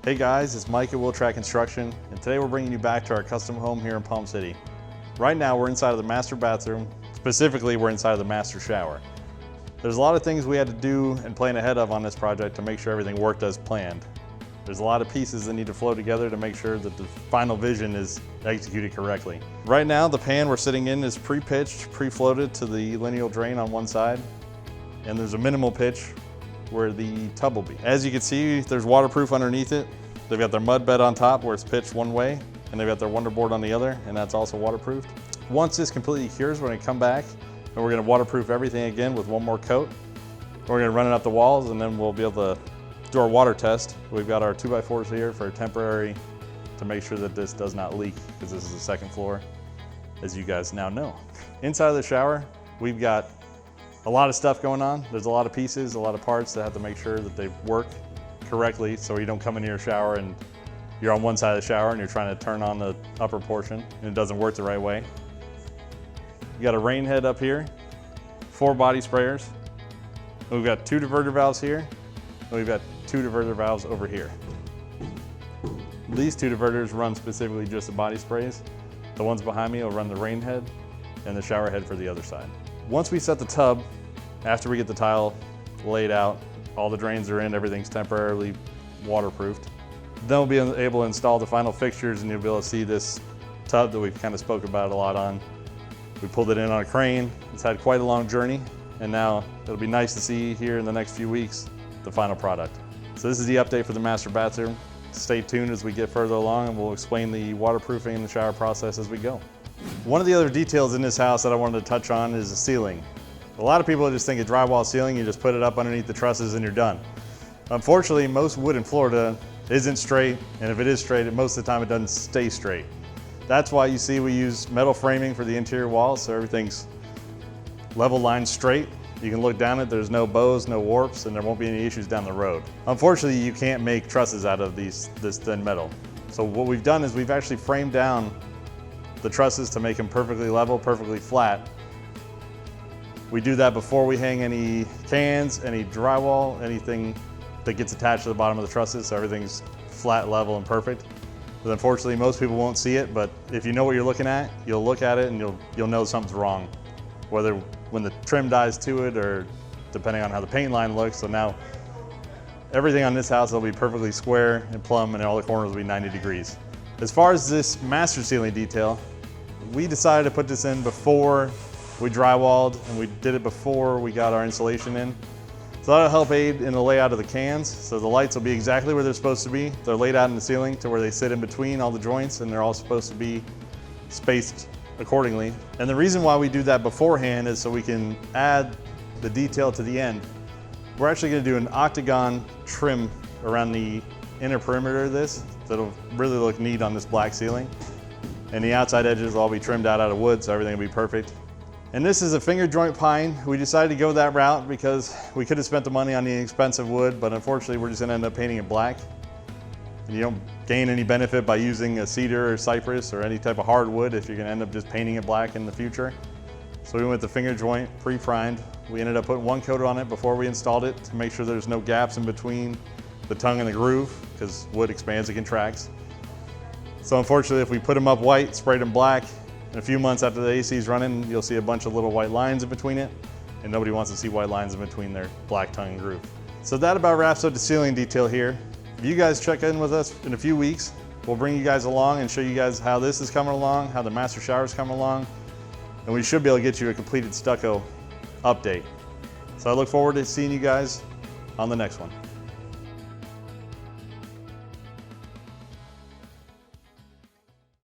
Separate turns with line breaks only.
Hey guys, it's Mike at Wiltrack Construction, and today we're bringing you back to our custom home here in Palm City. Right now we're inside of the master bathroom, specifically we're inside of the master shower. There's a lot of things we had to do and plan ahead of on this project to make sure everything worked as planned. There's a lot of pieces that need to flow together to make sure that the final vision is executed correctly. Right now the pan we're sitting in is pre-pitched, pre-floated to the lineal drain on one side, and there's a minimal pitch where the tub will be. As you can see, there's waterproof underneath it. They've got their mud bed on top where it's pitched one way, and they've got their wonderboard on the other, and that's also waterproofed. Once this completely cures, we're gonna come back and we're gonna waterproof everything again with one more coat. We're gonna run it up the walls, and then we'll be able to do our water test. We've got our 2x4s here for temporary to make sure that this does not leak, because this is the second floor, as you guys now know. Inside of the shower, we've got a lot of stuff going on. There's a lot of pieces, a lot of parts that have to make sure that they work correctly, so you don't come into your shower and you're on one side of the shower and you're trying to turn on the upper portion and it doesn't work the right way. We got a rain head up here, 4 body sprayers. We've got 2 diverter valves here, and we've got 2 diverter valves over here. These 2 diverters run specifically just the body sprays. The ones behind me will run the rain head and the shower head for the other side. Once we set the tub, after we get the tile laid out, all the drains are in, everything's temporarily waterproofed, then we'll be able to install the final fixtures, and you'll be able to see this tub that we've kind of spoke about a lot on. We pulled it in on a crane. It's had quite a long journey, and now it'll be nice to see here in the next few weeks the final product. So this is the update for the master bathroom. Stay tuned as we get further along, and we'll explain the waterproofing and the shower process as we go. One of the other details in this house that I wanted to touch on is the ceiling. A lot of people just think a drywall ceiling, you just put it up underneath the trusses and you're done. Unfortunately, most wood in Florida isn't straight, and if it is straight, most of the time it doesn't stay straight. That's why you see we use metal framing for the interior walls, so everything's level line straight. You can look down it, there's no bows, no warps, and there won't be any issues down the road. Unfortunately, you can't make trusses out of this thin metal. So what we've done is we've actually framed down the trusses to make them perfectly level, perfectly flat. We do that before we hang any cans, any drywall, anything that gets attached to the bottom of the trusses, so everything's flat, level, and perfect. But unfortunately, most people won't see it, but if you know what you're looking at, you'll look at it and you'll know something's wrong, whether when the trim dies to it or depending on how the paint line looks. So now everything on this house will be perfectly square and plumb, and all the corners will be 90 degrees. As far as this master ceiling detail, we decided to put this in before we drywalled, and we did it before we got our insulation in. So that'll help aid in the layout of the cans. So the lights will be exactly where they're supposed to be. They're laid out in the ceiling to where they sit in between all the joints, and they're all supposed to be spaced accordingly. And the reason why we do that beforehand is so we can add the detail to the end. We're actually gonna do an octagon trim around the inner perimeter of this that'll really look neat on this black ceiling. And the outside edges will all be trimmed out of wood, so everything will be perfect. And this is a finger joint pine. We decided to go that route because we could have spent the money on the expensive wood, but unfortunately we're just gonna end up painting it black. And you don't gain any benefit by using a cedar or cypress or any type of hardwood if you're gonna end up just painting it black in the future. So we went the finger joint, pre-primed. We ended up putting 1 coat on it before we installed it to make sure there's no gaps in between the tongue and the groove, because wood expands and contracts. So unfortunately, if we put them up white, sprayed them black, in a few months after the AC is running, you'll see a bunch of little white lines in between it, and nobody wants to see white lines in between their black tongue and groove. So that about wraps up the ceiling detail here. If you guys check in with us in a few weeks, we'll bring you guys along and show you guys how this is coming along, how the master shower is coming along, and we should be able to get you a completed stucco update. So I look forward to seeing you guys on the next one.